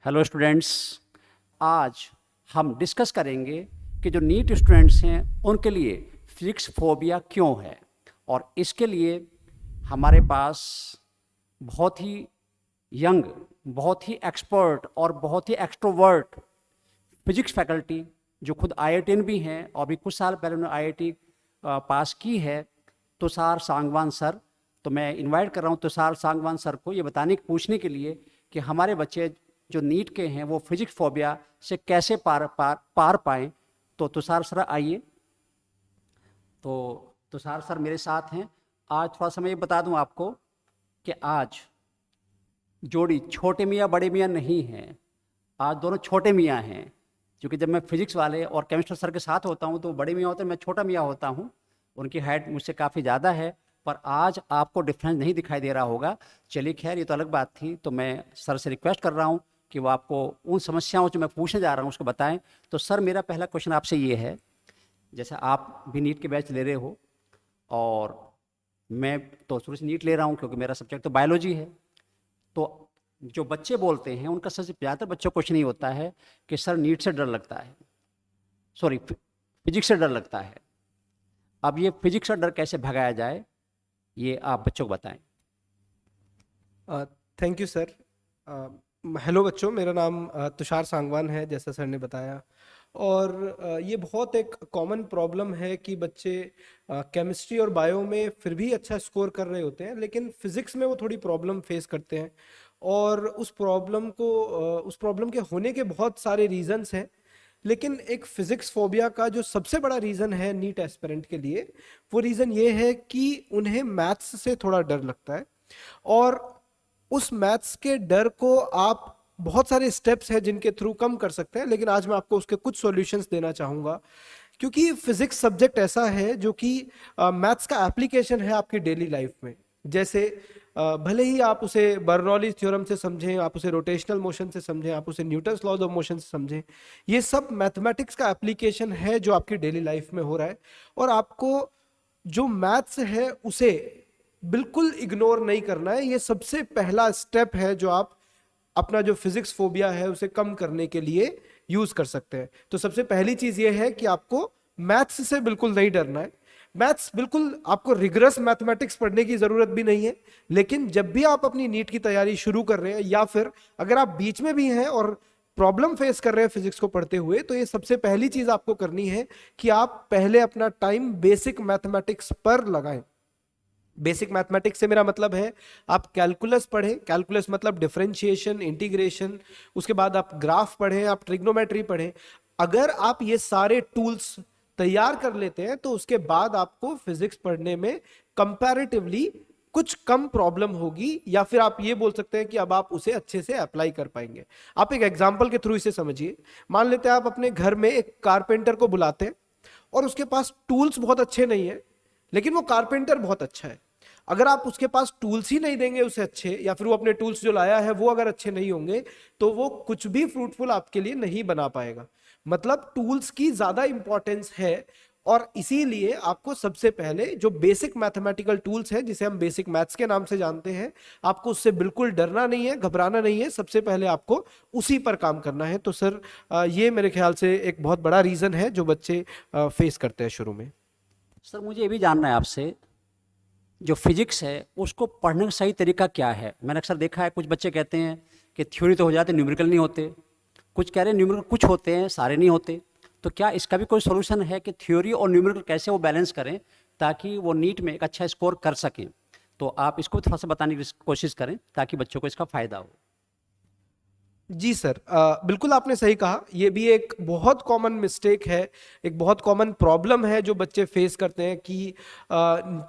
Hello students, आज हम discuss करेंगे कि जो नीट स्टूडेंट्स हैं उनके लिए फिजिक्स फोबिया क्यों है। और इसके लिए हमारे पास बहुत ही यंग, बहुत ही एक्सपर्ट और बहुत ही एक्सट्रोवर्ट फिजिक्स फैकल्टी जो खुद आईआईटीएन भी हैं और अभी कुछ साल पहले उन्होंने आईआईटी पास की है, तुषार सांगवान सर। तो मैं इनवाइट कर रहा हूँ तुषार सांगवान सर को ये बताने पूछने के लिए कि हमारे बच्चे जो नीट के हैं वो फिजिक्स फोबिया से कैसे पार पाएँ। तो तुषार सर आइए। तो तुषार सर मेरे साथ हैं। आज थोड़ा सा मैं ये बता दूं आपको कि आज जोड़ी छोटे मियाँ बड़े मियाँ नहीं हैं, आज दोनों छोटे मियाँ हैं। क्योंकि जब मैं फिजिक्स वाले और केमिस्ट्री सर के साथ होता हूँ तो बड़े मियाँ होते हैं, मैं छोटा मियाँ होता हूँ। उनकी हाइट मुझसे काफ़ी ज़्यादा है, पर आज आपको डिफरेंस नहीं दिखाई दे रहा होगा। चलिए खैर, ये तो अलग बात थी। तो मैं सर से रिक्वेस्ट कर रहा हूँ कि वो आपको उन समस्याओं जो मैं पूछने जा रहा हूँ उसको बताएं। तो सर, मेरा पहला क्वेश्चन आपसे ये है, जैसे आप भी नीट के बैच ले रहे हो और मैं तो शुरू से नीट ले रहा हूँ क्योंकि मेरा सब्जेक्ट तो बायोलॉजी है। तो जो बच्चे बोलते हैं उनका सबसे ज़्यादातर बच्चों को क्वेश्चन नहीं होता है कि सर नीट से डर लगता है, सॉरी फिजिक्स से डर लगता है। अब ये फिजिक्स का डर कैसे भगाया जाए, ये आप बच्चों को बताएं। Thank you sir. हेलो बच्चों, मेरा नाम तुषार सांगवान है, जैसा सर ने बताया। और ये बहुत एक कॉमन प्रॉब्लम है कि बच्चे केमिस्ट्री और बायो में फिर भी अच्छा स्कोर कर रहे होते हैं, लेकिन फिजिक्स में वो थोड़ी प्रॉब्लम फेस करते हैं। और उस प्रॉब्लम के होने के बहुत सारे रीजंस हैं, लेकिन एक फिजिक्स फोबिया का जो सबसे बड़ा रीज़न है नीट एस्पिरेंट के लिए, वो रीज़न ये है कि उन्हें मैथ्स से थोड़ा डर लगता है। और उस मैथ्स के डर को आप बहुत सारे स्टेप्स हैं जिनके थ्रू कम कर सकते हैं, लेकिन आज मैं आपको उसके कुछ सॉल्यूशंस देना चाहूँगा। क्योंकि फिजिक्स सब्जेक्ट ऐसा है जो कि मैथ्स का एप्लीकेशन है आपकी डेली लाइफ में। जैसे भले ही आप उसे बर्नौली थ्योरम से समझें, आप उसे रोटेशनल मोशन से समझें, आप उसे न्यूटन्स लॉज ऑफ मोशन से समझें, ये सब मैथमेटिक्स का एप्लीकेशन है जो आपकी डेली लाइफ में हो रहा है। और आपको जो मैथ्स है उसे बिल्कुल इग्नोर नहीं करना है। ये सबसे पहला स्टेप है जो आप अपना जो फिजिक्स फोबिया है उसे कम करने के लिए यूज कर सकते हैं। तो सबसे पहली चीज ये है कि आपको मैथ्स से बिल्कुल नहीं डरना है। मैथ्स बिल्कुल, आपको रिगरस मैथमेटिक्स पढ़ने की जरूरत भी नहीं है, लेकिन जब भी आप अपनी नीट की तैयारी शुरू कर रहे हैं या फिर अगर आप बीच में भी हैं और प्रॉब्लम फेस कर रहे हैं फिजिक्स को पढ़ते हुए, तो ये सबसे पहली चीज आपको करनी है कि आप पहले अपना टाइम बेसिक मैथमेटिक्स पर लगाएं। बेसिक मैथमेटिक्स से मेरा मतलब है आप कैलकुलस पढ़ें। कैलकुलस मतलब डिफरेंशिएशन, इंटीग्रेशन। उसके बाद आप ग्राफ पढ़ें, आप ट्रिग्नोमेट्री पढ़ें। अगर आप ये सारे टूल्स तैयार कर लेते हैं तो उसके बाद आपको फिजिक्स पढ़ने में कंपैरेटिवली कुछ कम प्रॉब्लम होगी, या फिर आप ये बोल सकते हैं कि अब आप उसे अच्छे से अप्लाई कर पाएंगे। आप एक एग्जांपल के थ्रू इसे समझिए। मान लेते हैं आप अपने घर में एक कारपेंटर को बुलाते हैं और उसके पास टूल्स बहुत अच्छे नहीं है, लेकिन वो कारपेंटर बहुत अच्छा है। अगर आप उसके पास टूल्स ही नहीं देंगे उसे अच्छे, या फिर वो अपने टूल्स जो लाया है वो अगर अच्छे नहीं होंगे, तो वो कुछ भी फ्रूटफुल आपके लिए नहीं बना पाएगा। मतलब टूल्स की ज्यादा इंपॉर्टेंस है। और इसीलिए आपको सबसे पहले जो बेसिक मैथमेटिकल टूल्स हैं, जिसे हम बेसिक मैथ्स के नाम से जानते हैं, आपको उससे बिल्कुल डरना नहीं है, घबराना नहीं है। सबसे पहले आपको उसी पर काम करना है। तो सर, ये मेरे ख्याल से एक बहुत बड़ा रीजन है जो बच्चे फेस करते हैं शुरू में। सर, मुझे ये भी जानना है आपसे, जो फिजिक्स है उसको पढ़ने का सही तरीका क्या है। मैंने अक्सर देखा है कुछ बच्चे कहते हैं कि थ्योरी तो हो जाते, न्यूमेरिकल नहीं होते। कुछ कह रहे हैं न्यूमेरिकल कुछ होते हैं, सारे नहीं होते। तो क्या इसका भी कोई सोल्यूशन है कि थ्योरी और न्यूमेरिकल कैसे वो बैलेंस करें ताकि वो नीट में एक अच्छा स्कोर कर सकें। तो आप इसको थोड़ा सा बताने की कोशिश करें ताकि बच्चों को इसका फ़ायदा हो। जी सर, बिल्कुल आपने सही कहा। ये भी एक बहुत कॉमन मिस्टेक है, एक बहुत कॉमन प्रॉब्लम है जो बच्चे फेस करते हैं कि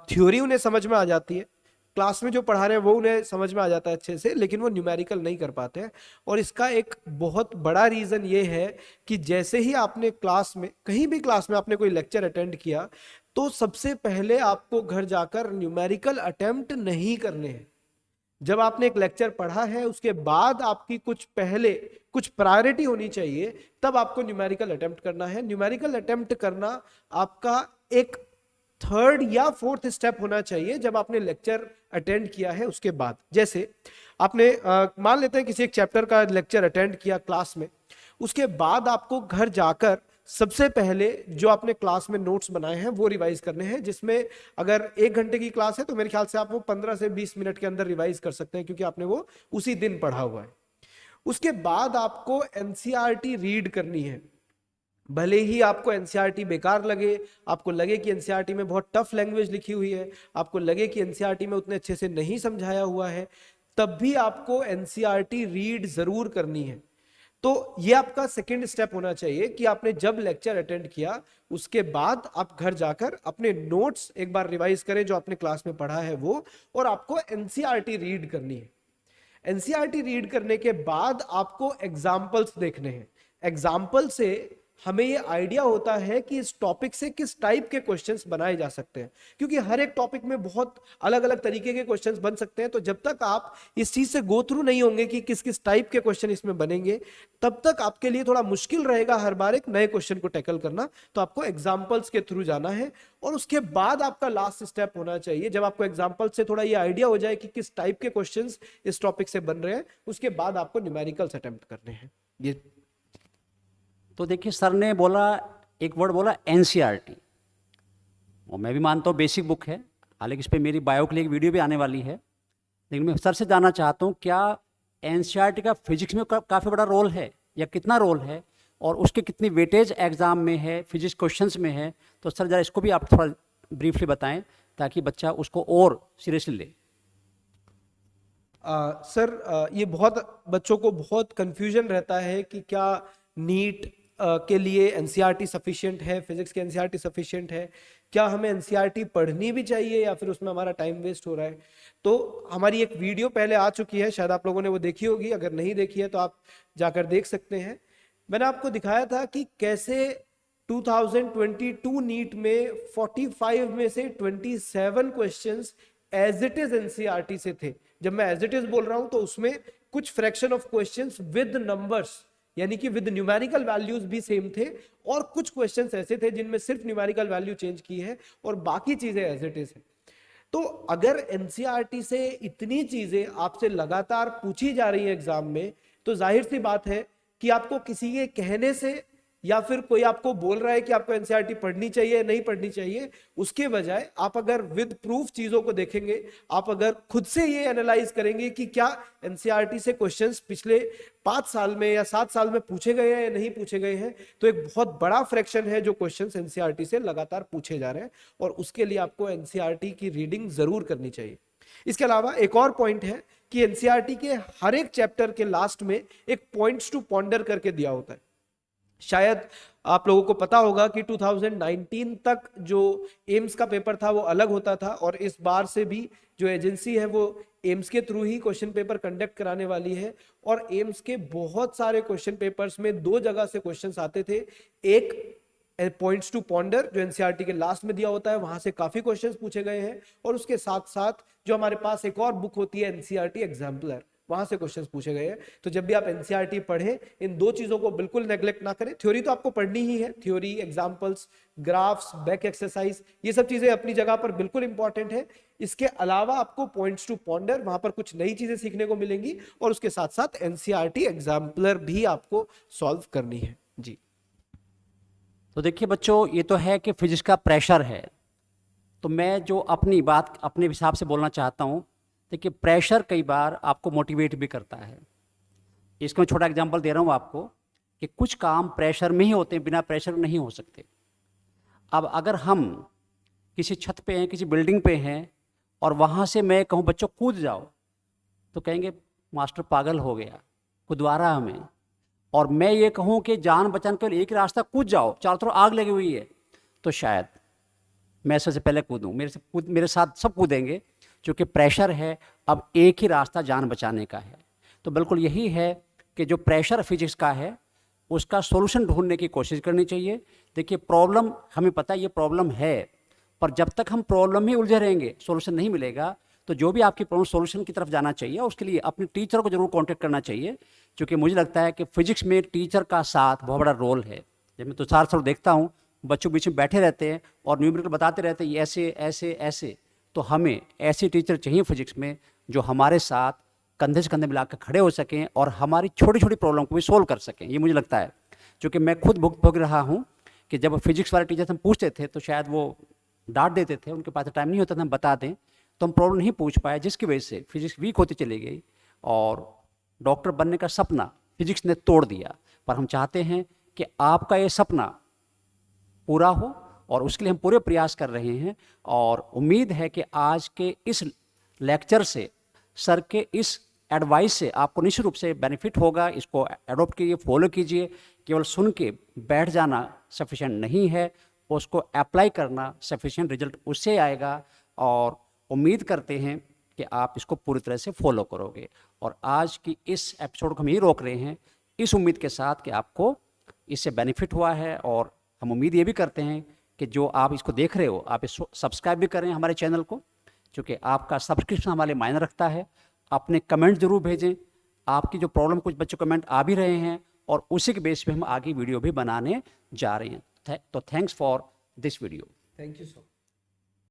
थ्योरी उन्हें समझ में आ जाती है, क्लास में जो पढ़ा रहे हैं वो उन्हें समझ में आ जाता है अच्छे से, लेकिन वो न्यूमेरिकल नहीं कर पाते हैं। और इसका एक बहुत बड़ा रीज़न ये है कि जैसे ही आपने क्लास में, कहीं भी क्लास में आपने कोई लेक्चर अटेंड किया, तो सबसे पहले आपको घर जाकर न्यूमेरिकल अटेम्प्ट नहीं करने हैं। जब आपने एक लेक्चर पढ़ा है उसके बाद आपकी कुछ प्रायोरिटी होनी चाहिए, तब आपको न्यूमेरिकल अटेम्प्ट करना है। न्यूमेरिकल अटेम्प्ट करना आपका एक थर्ड या फोर्थ स्टेप होना चाहिए जब आपने लेक्चर अटेंड किया है उसके बाद। जैसे आपने मान लेते हैं किसी एक चैप्टर का लेक्चर अटेंड किया क्लास में, उसके बाद आपको घर जाकर सबसे पहले जो आपने क्लास में नोट्स बनाए हैं वो रिवाइज करने हैं, जिसमें अगर 1 घंटे की क्लास है तो मेरे ख्याल से आप वो 15 से 20 मिनट के अंदर रिवाइज कर सकते हैं, क्योंकि आपने वो उसी दिन पढ़ा हुआ है। उसके बाद आपको एनसीईआरटी रीड करनी है। भले ही आपको एनसीईआरटी बेकार लगे, आपको लगे कि एनसीईआरटी में बहुत टफ लैंग्वेज लिखी हुई है, आपको लगे कि एनसीईआरटी में उतने अच्छे से नहीं समझाया हुआ है, तब भी आपको एनसीईआरटी रीड जरूर करनी है। तो ये आपका सेकंड स्टेप होना चाहिए कि आपने जब लेक्चर अटेंड किया उसके बाद आप घर जाकर अपने नोट्स एक बार रिवाइज करें जो आपने क्लास में पढ़ा है वो, और आपको एनसीईआरटी रीड करनी है। एनसीईआरटी रीड करने के बाद आपको एग्जाम्पल्स देखने हैं। एग्जाम्पल से हमें ये आइडिया होता है कि इस टॉपिक से किस टाइप के क्वेश्चंस बनाए जा सकते हैं, क्योंकि हर एक टॉपिक में बहुत अलग अलग तरीके के क्वेश्चंस बन सकते हैं। तो जब तक आप इस चीज से गो थ्रू नहीं होंगे कि किस किस टाइप के क्वेश्चन इसमें बनेंगे, तब तक आपके लिए थोड़ा मुश्किल रहेगा हर बार एक नए क्वेश्चन को टैकल करना। तो आपको एग्जाम्पल्स के थ्रू जाना है, और उसके बाद आपका लास्ट स्टेप होना चाहिए, जब आपको एग्जाम्पल से थोड़ा ये आइडिया हो जाए कि किस टाइप के क्वेश्चन इस टॉपिक से बन रहे हैं, उसके बाद आपको न्यूमेरिकल्स अटेम्प्ट करने हैं। ये तो देखिए, सर ने बोला, एक वर्ड बोला एनसीईआरटी, और मैं भी मानता हूँ बेसिक बुक है, हालांकि इस पर मेरी बायो के लिए एक वीडियो भी आने वाली है। लेकिन मैं सर से जानना चाहता हूँ, क्या एनसीईआरटी का फिजिक्स में काफ़ी बड़ा रोल है, या कितना रोल है, और उसके कितनी वेटेज एग्जाम में है, फिजिक्स क्वेश्चंस में है? तो सर ज़रा इसको भी आप थोड़ा ब्रीफली बताएं, ताकि बच्चा उसको और सीरियसली ले। सर ये बहुत बच्चों को बहुत कंफ्यूजन रहता है कि क्या नीट के लिए एनसीईआरटी सफिशिएंट है, फिजिक्स के एनसीईआरटी सफिशिएंट है, क्या हमें एनसीईआरटी पढ़नी भी चाहिए या फिर उसमें हमारा टाइम वेस्ट हो रहा है। तो हमारी एक वीडियो पहले आ चुकी है, शायद आप लोगों ने वो देखी होगी, अगर नहीं देखी है तो आप जाकर देख सकते हैं। मैंने आपको दिखाया था कि कैसे 2022 नीट में 45 में से 27 questions as it is NCERT से थे। जब मैं एज इट इज बोल रहा हूं तो उसमें कुछ fraction of questions with numbers, यानी कि विद न्यूमेरिकल वैल्यूज भी सेम थे, और कुछ क्वेश्चंस ऐसे थे जिनमें सिर्फ न्यूमेरिकल वैल्यू चेंज की है और बाकी चीजें एज इट इज है। तो अगर एनसीईआरटी से इतनी चीजें आपसे लगातार पूछी जा रही है एग्जाम में, तो जाहिर सी बात है कि आपको किसी के कहने से या फिर कोई आपको बोल रहा है कि आपको एनसीईआरटी पढ़नी चाहिए नहीं पढ़नी चाहिए, उसके बजाय आप अगर विद प्रूफ चीजों को देखेंगे, आप अगर खुद से ये एनालाइज करेंगे कि क्या एनसीईआरटी से क्वेश्चंस पिछले 5 साल में या 7 साल में पूछे गए हैं या नहीं पूछे गए हैं, तो एक बहुत बड़ा फ्रैक्शन है जो क्वेश्चंस एनसीईआरटी से लगातार पूछे जा रहे हैं, और उसके लिए आपको एनसीईआरटी की रीडिंग जरूर करनी चाहिए। इसके अलावा एक और पॉइंट है कि एनसीईआरटी के हर एक चैप्टर के लास्ट में एक पॉइंट्स टू पॉन्डर करके दिया होता है। शायद आप लोगों को पता होगा कि 2019 तक जो एम्स का पेपर था वो अलग होता था, और इस बार से भी जो एजेंसी है वो एम्स के थ्रू ही क्वेश्चन पेपर कंडक्ट कराने वाली है। और एम्स के बहुत सारे क्वेश्चन पेपर्स में 2 जगह से क्वेश्चंस आते थे। एक पॉइंट्स टू पॉन्डर जो एनसीईआरटी के लास्ट में दिया होता है, वहां से काफी क्वेश्चंस पूछे गए हैं, और उसके साथ साथ जो हमारे पास एक और बुक होती है एनसीईआरटी एग्जाम्पलर, वहां से क्वेश्चंस पूछे गए हैं। तो जब भी आप एनसीईआरटी पढ़ें, इन 2 चीजों को बिल्कुल नेग्लेक्ट ना करें। थ्योरी तो आपको पढ़नी ही है, theory, examples, graphs, back exercise, ये सब चीजें अपनी जगह पर बिल्कुल इंपॉर्टेंट है। इसके अलावा आपको पॉइंट्स टू पॉन्डर, वहां पर कुछ नई चीजें सीखने को मिलेंगी, और उसके साथ साथ एनसीईआरटी एग्जाम्पलर भी आपको सॉल्व करनी है। जी, तो देखिए बच्चों, ये तो है कि फिजिक्स का प्रेशर है, तो मैं जो अपनी बात अपने हिसाब से बोलना चाहता हूँ। देखिए, प्रेशर कई बार आपको मोटिवेट भी करता है। इसका मैं छोटा एग्जांपल दे रहा हूँ आपको कि कुछ काम प्रेशर में ही होते हैं, बिना प्रेशर नहीं हो सकते। अब अगर हम किसी छत पे हैं, किसी बिल्डिंग पे हैं, और वहाँ से मैं कहूँ बच्चों कूद जाओ, तो कहेंगे मास्टर पागल हो गया, कुदवारा हमें। और मैं ये कहूँ कि जान बचाने के लिए एक रास्ता, कूद जाओ, चारों तरफ आग लगी हुई है, तो शायद मैं सबसे पहले कूदूँ, मेरे साथ सब कूदेंगे, क्योंकि प्रेशर है। अब एक ही रास्ता जान बचाने का है। तो बिल्कुल यही है कि जो प्रेशर फिजिक्स का है, उसका सॉल्यूशन ढूंढने की कोशिश करनी चाहिए। देखिए, प्रॉब्लम हमें पता है, ये प्रॉब्लम है, पर जब तक हम प्रॉब्लम में उलझे रहेंगे, सॉल्यूशन नहीं मिलेगा। तो जो भी आपकी प्रॉब्लम, सॉल्यूशन की तरफ जाना चाहिए, उसके लिए अपने टीचर को जरूर कॉन्टेक्ट करना चाहिए, क्योंकि मुझे लगता है कि फिजिक्स में टीचर का साथ बहुत बड़ा रोल है। जब मैं तुषार सर देखता हूँ बच्चों बीच में बैठे रहते हैं और न्यूमेरिकल बताते रहते हैं ये ऐसे ऐसे ऐसे, तो हमें ऐसे टीचर चाहिए फिजिक्स में जो हमारे साथ कंधे से कंधे मिलाकर खड़े हो सकें और हमारी छोटी छोटी प्रॉब्लम को भी सोल्व कर सकें। ये मुझे लगता है, क्योंकि मैं खुद भुगत रहा हूँ कि जब फिजिक्स वाले टीचर से हम पूछते थे तो शायद वो डांट देते थे, उनके पास टाइम नहीं होता था हम बता दें, तो हम प्रॉब्लम नहीं पूछ पाए, जिसकी वजह से फिजिक्स वीक होती चली गई और डॉक्टर बनने का सपना फिजिक्स ने तोड़ दिया। पर हम चाहते हैं कि आपका ये सपना पूरा हो और उसके लिए हम पूरे प्रयास कर रहे हैं और उम्मीद है कि आज के इस लेक्चर से, सर के इस एडवाइस से आपको निश्चित रूप से बेनिफिट होगा। इसको एडॉप्ट कीजिए, फॉलो कीजिए। केवल सुन के बैठ जाना सफिशिएंट नहीं है, उसको अप्लाई करना सफिशिएंट रिजल्ट उससे आएगा और उम्मीद करते हैं कि आप इसको पूरी तरह से फॉलो करोगे। और आज की इस एपिसोड को हम यही रोक रहे हैं इस उम्मीद के साथ कि आपको इससे बेनिफिट हुआ है और हम उम्मीद ये भी करते हैं कि जो आप इसको देख रहे हो आप इसको सब्सक्राइब भी करें हमारे चैनल को, क्योंकि आपका सब्सक्रिप्शन हमारे मायने रखता है। अपने कमेंट जरूर भेजें, आपकी जो प्रॉब्लम, कुछ बच्चों कमेंट आ भी रहे हैं और उसी के बेस पे हम आगे वीडियो भी बनाने जा रहे हैं। तो thanks for this video. Thank you so much.